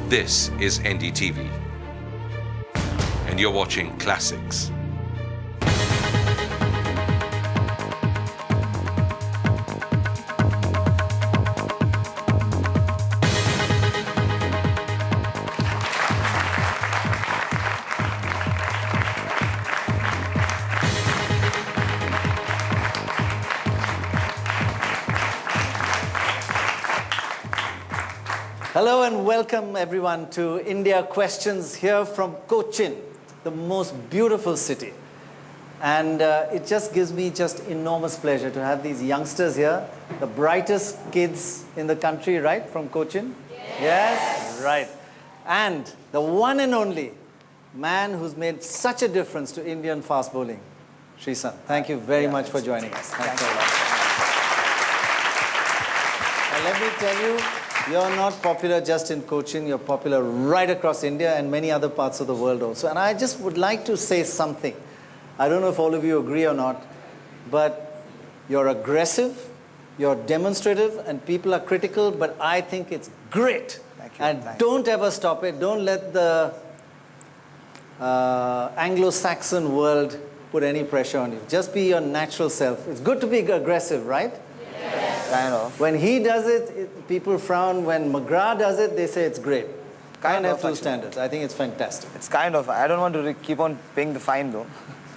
This is NDTV, and you're watching Classics. Hello and welcome everyone to India Questions here from Cochin, the most beautiful city. And it just gives me just enormous pleasure to have these youngsters here, the brightest kids in the country, right, from Cochin? Yes? Right. And the one and only man who's made such a difference to Indian fast bowling, Sreesanth. Thank you very much for joining us. Thanks a lot. Now let me tell you, you're not popular just in Cochin, you're popular right across India and many other parts of the world also. And I just would like to say something. I don't know if all of you agree or not, but you're aggressive, you're demonstrative, and people are critical, but I think it's great. Thank you. And don't ever stop it. Don't let the Anglo-Saxon world put any pressure on you. Just be your natural self. It's good to be aggressive, right? Kind of. When he does it, people frown. When McGrath does it, they say it's great. Can't have two standards. I think it's fantastic. It's kind of. I don't want to keep on paying the fine though.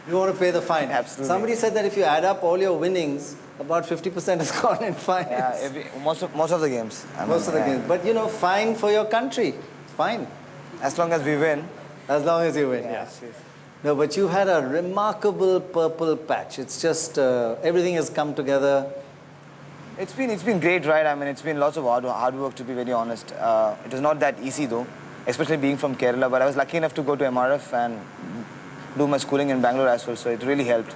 You want to pay the fine? Absolutely. Somebody said that if you add up all your winnings, about 50% has gone in fines. Yeah, most of the games. Most of the games. But you know, fine for your country. It's fine. As long as we win. As long as you win, Yes. No, but you had a remarkable purple patch. It's just, everything has come together. It's been great, right? I mean, it's been lots of hard work, to be very honest. It was not that easy, though, especially being from Kerala. But I was lucky enough to go to MRF and do my schooling in Bangalore as well, so it really helped.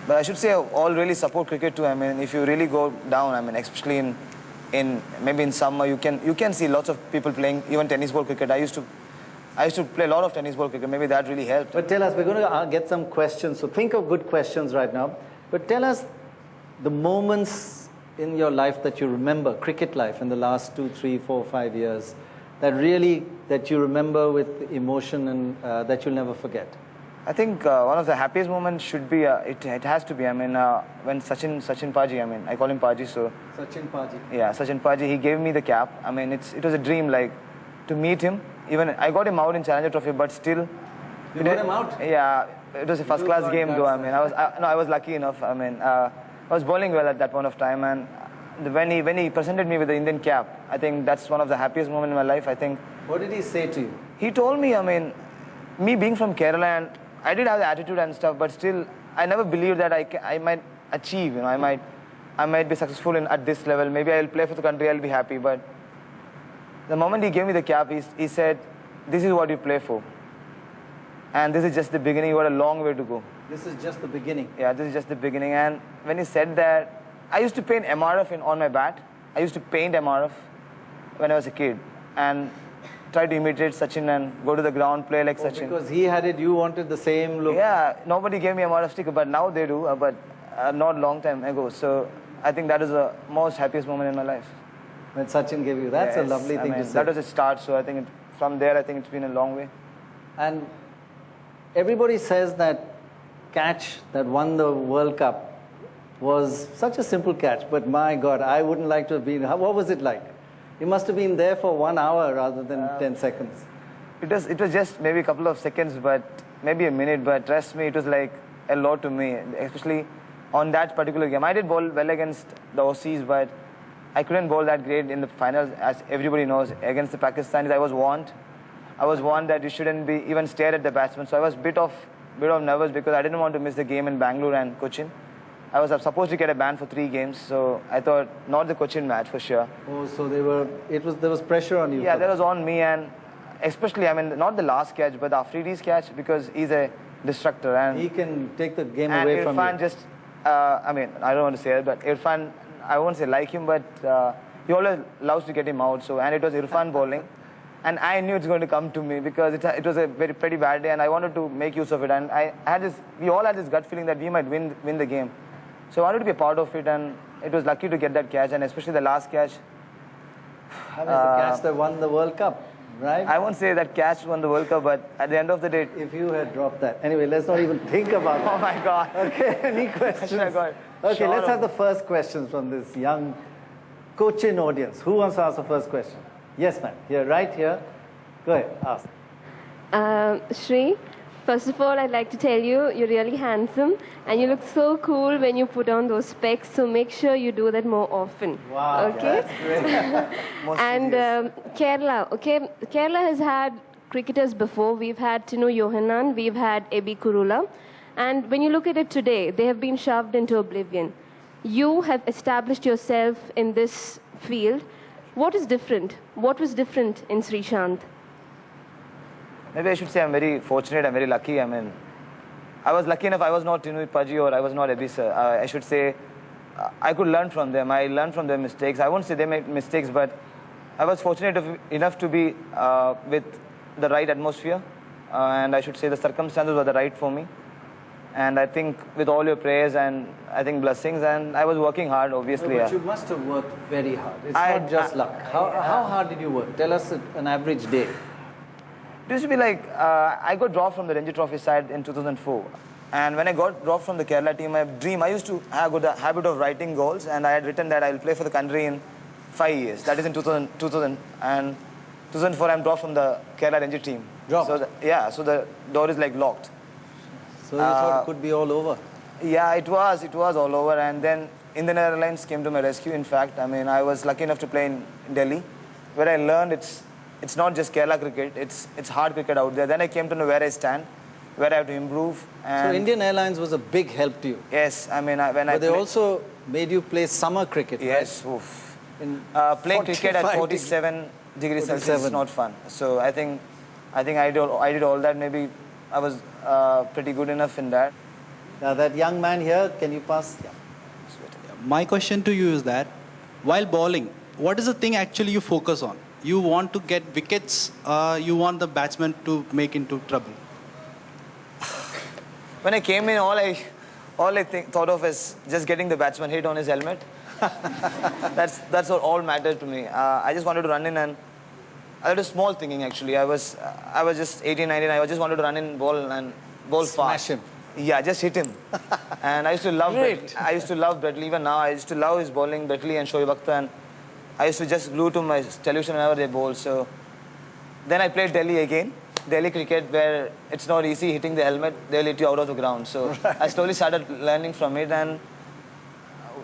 But I should say, all really support cricket too. I mean, if you really go down, I mean, especially maybe in summer, you can see lots of people playing even tennis ball cricket. I used to play a lot of tennis ball cricket. Maybe that really helped. But tell us, we're going to get some questions. So think of good questions right now. But tell us the moments in your life that you remember, cricket life in the last 2, 3, 4, 5 years, that you remember with emotion and that you'll never forget? I think one of the happiest moments should be, it has to be, I mean, when Sachin paaji, I mean, I call him Paaji, so... Sachin Paaji. Yeah, Sachin Paaji, he gave me the cap. I mean, it was a dream, like, to meet him. Even, I got him out in Challenger Trophy, but still... You got him out? Yeah, it was a first-class game, though, I mean, I was lucky enough, I mean, I was bowling well at that point of time, and when he presented me with the Indian cap, I think that's one of the happiest moments in my life, I think. What did he say to you? He told me, I mean, me being from Kerala, and I did have the attitude and stuff, but still, I never believed that I might achieve, you know, I might be successful at this level. Maybe I'll play for the country, I'll be happy, but the moment he gave me the cap, he said, this is what you play for. And this is just the beginning, you got a long way to go. This is just the beginning. Yeah, this is just the beginning. And when he said that, I used to paint MRF on my bat. I used to paint MRF when I was a kid and try to imitate Sachin and go to the ground, play like Sachin. Because he had it, you wanted the same look. Yeah, nobody gave me a MRF sticker, but now they do, but not long time ago. So I think that is the most happiest moment in my life. When Sachin gave you, that's a lovely thing to say. That was a start, so I think from there, I think it's been a long way. And everybody says that catch that won the World Cup was such a simple catch, but my God, I wouldn't like to have been. What was it like? You must have been there for 1 hour rather than 10 seconds. It was just maybe a couple of seconds, but maybe a minute, but trust me, it was like a lot to me, especially on that particular game. I did bowl well against the Aussies, but I couldn't bowl that great in the finals, as everybody knows. Against the Pakistanis, I was warned that you shouldn't be even stare at the batsman, so I was bit of nervous because I didn't want to miss the game in Bangalore and Cochin. I was supposed to get a ban for 3 games, so I thought not the Cochin match for sure. Oh, so there was pressure on you. Yeah, that was on me, and especially, I mean, not the last catch, but the Afridi's catch, because he's a destructor and he can take the game away from you. And Irfan just, I mean, I don't want to say it, but Irfan, I won't say like him, but he always loves to get him out. So, and it was Irfan bowling. And I knew it's going to come to me because it was a pretty bad day, and I wanted to make use of it. And we all had this gut feeling that we might win the game. So I wanted to be a part of it, and it was lucky to get that catch, and especially the last catch. That was the catch that won the World Cup. Right? I won't say that catch won the World Cup, but at the end of the day, If you had dropped that. Anyway, let's not even think about oh that. my God. Okay, any questions? I got Okay, shot let's of- have the first questions from this young Cochin audience. Who wants to ask the first question? Yes, ma'am. Here, right here. Go ahead, ask. Sri, first of all, I'd like to tell you, you're really handsome and you look so cool when you put on those specs, so make sure you do that more often. Wow, Okay? that's great. And Kerala, okay? Kerala has had cricketers before. We've had Tinu Yohanan, we've had Ebi Kurula. And when you look at it today, they have been shoved into oblivion. You have established yourself in this field. What is different? What was different in Sreesanth? maybe I should say I'm very fortunate, I'm very lucky. I mean, I was lucky enough I was not Paaji or I was not Ebisa. I should say I could learn from them. I learned from their mistakes. I won't say they made mistakes, but I was fortunate enough to be with the right atmosphere. And I should say the circumstances were the right for me. And I think with all your prayers and I think blessings, and I was working hard, obviously. But you must have worked very hard. It's I- not just luck. How hard did you work? Tell us an average day. It used to be like, I got dropped from the Ranji Trophy side in 2004. And when I got dropped from the Kerala team, my dream, I used to have the habit of writing goals, and I had written that I will play for the country in 5 years. That is in 2000 and 2004, I'm dropped from the Kerala Ranji team. Dropped? So so the door is like locked. So you thought it could be all over. Yeah, it was all over. And then Indian Airlines came to my rescue. In fact, I mean, I was lucky enough to play in Delhi, where I learned it's not just Kerala cricket, it's hard cricket out there. Then I came to know where I stand, where I have to improve. And So Indian Airlines was a big help to you. yes, I mean, But they also made you play summer cricket, yes, right? oof. In Playing cricket at 45 47 degrees Celsius is 47. not fun. So I think I did all that. Maybe I was pretty good enough in that. Now that young man here, can you pass? Yeah. My question to you is that while bowling, what is the thing actually you focus on? You want to get wickets, you want the batsman to make into trouble? When I came in, all I thought of is just getting the batsman hit on his helmet. That's all mattered to me. I just wanted to run in, and I had a small thinking actually. I was just 18, 19. I just wanted to run in, bowl fast. Smash him. Yeah, just hit him. And I used to love Great. Bradley. I used to love Bradley. Even now, I used to love his bowling, Bradley and Shoaib Akhtar. And I used to just glue to my television whenever they bowl. So then I played Delhi again. Delhi cricket, where it's not easy hitting the helmet, they'll hit you out of the ground. So I slowly started learning from it, and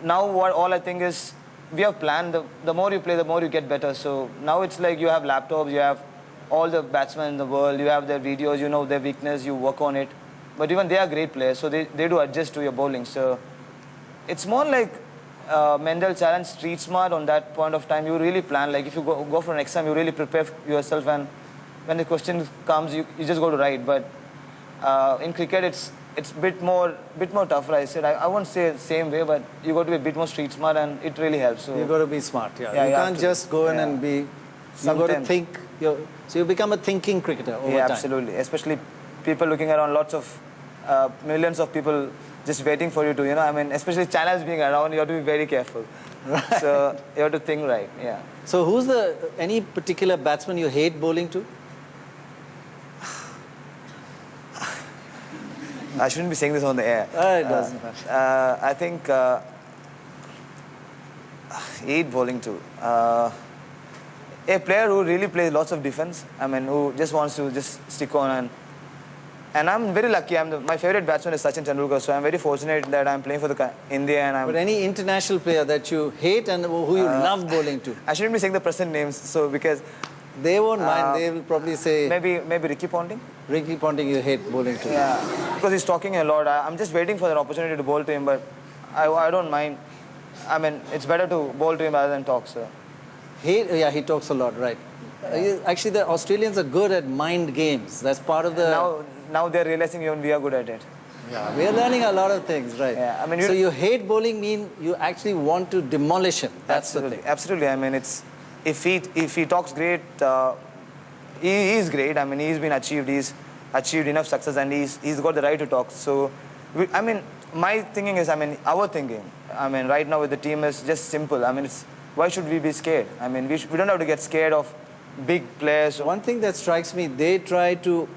now all I think is we have planned. The more you play, the more you get better. So now it's like you have laptops, you have all the batsmen in the world, you have their videos, you know their weakness, you work on it. But even they are great players, so they do adjust to your bowling. So it's more like mental challenge, street smart on that point of time. You really plan. Like if you go for an exam, you really prepare yourself, and when the question comes, you just go to write. But in cricket, it's bit more tougher. I said I won't say the same way, but you got to be a bit more street smart, and it really helps. So You've got to be smart, yeah. Yeah, you you have can't to just be. go in Yeah. and be... You've got to Sometimes. think. So you become a thinking cricketer over yeah, time. absolutely. Especially people looking around, lots of millions of people just waiting for you to, I mean, especially channels being around, you have to be very careful. Right. So you have to think right, yeah. So who's any particular batsman you hate bowling to? I shouldn't be saying this on the air. It doesn't matter. I think hate bowling too. A player who really plays lots of defense. I mean, who just wants to just stick on and I'm very lucky. My favorite batsman is Sachin Tendulkar, so I'm very fortunate that I'm playing for the India. And But any international player that you hate and who you love bowling to? I shouldn't be saying the present names, so because They won't mind. They will probably say... maybe Ricky Ponting. Ricky Ponting you hate bowling to. Yeah, because he's talking a lot. I'm just waiting for an opportunity to bowl to him, but I don't mind. I mean, it's better to bowl to him rather than talk. So Yeah, he talks a lot, right. Actually, the Australians are good at mind games. That's part of the... now they're realizing even we are good at it. Yeah, we are learning a lot of things, right? Yeah, I mean, so you hate bowling mean you actually want to demolish him. That's the thing. Absolutely. I mean, if he talks great, he is great. I mean, he's achieved enough success, and he's got the right to talk. So, my thinking is, our thinking. Right now with the team is just simple. Why should we be scared? We don't have to get scared of big players. One thing that strikes me, they try to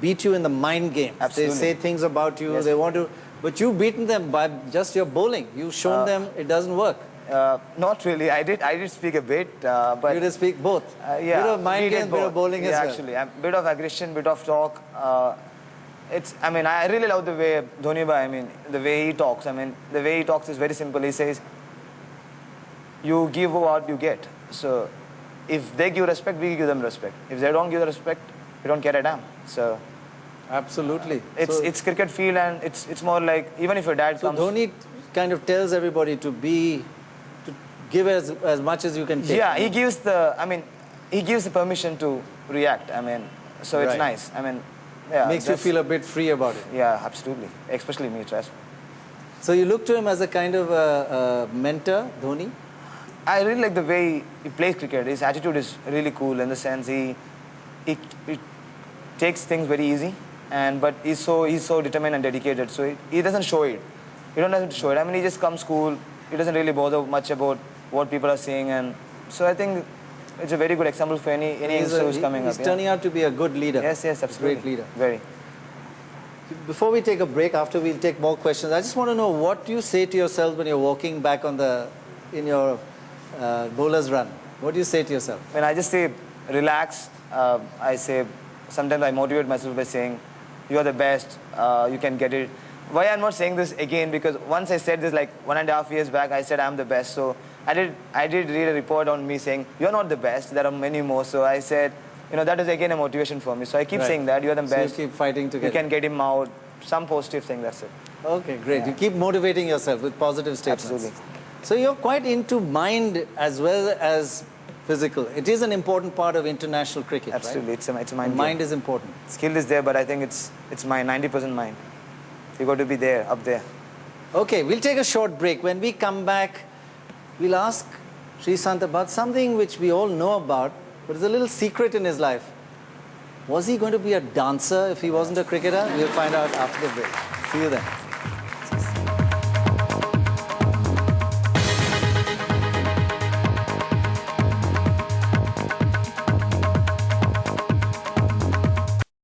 beat you in the mind game. Absolutely. They say things about you, Yes. they want to, but you've beaten them by just your bowling. You've shown them it doesn't work. Not really. I did speak a bit, but You just speak both. yeah, Bit of mind we did game, bit of both. bowling yeah, as well. actually, a bit of aggression, bit of talk. I really love the way Dhoni bhai, the way he talks. The way he talks is very simple. He says, you give what you get. So if they give respect, we give them respect. If they don't give the respect, we don't care a damn. So Absolutely. it's cricket field, and it's more like, even if your dad So comes. Dhoni kind of tells everybody to give as much as you can take. Yeah, he gives the permission to react. So it's Right. nice. Yeah, Makes you that's- feel a bit free about it. Yeah, absolutely. Especially me, trust me. So you look to him as a kind of a mentor, Dhoni? I really like the way he plays cricket. His attitude is really cool in the sense he takes things very easy, but he's so determined and dedicated. So he doesn't show it. He don't have to show it. He just comes cool. He doesn't really bother much about what people are saying, and so I think it's a very good example for any youngster who's coming up. He's turning out to be a good leader. Yes, absolutely. Great leader. Very. Before we take a break, after we'll take more questions, I just want to know what you say to yourself when you're walking back in your bowler's run. What do you say to yourself? When I just say relax, sometimes I motivate myself by saying, you are the best, you can get it. Why I'm not saying this again, because once I said this like 1.5 years back, I said I'm the best. So I did read a report on me saying, you're not the best, there are many more. So I said, that is again a motivation for me. So I keep saying that, you're the best. So you keep fighting to You can get him out, some positive thing, that's it. Okay, great. Yeah. You keep motivating yourself with positive statements. Absolutely. So you're quite into mind as well as physical. It is an important part of international cricket, Absolutely, right? it's a mind game. Mind is important. Skill is there, but I think it's my 90% mind. You got to be there, up there. Okay, we'll take a short break. When we come back, we'll ask Sreesanth about something which we all know about, but it's a little secret in his life. Was he going to be a dancer if he wasn't a cricketer? We'll find out after the break. See you then.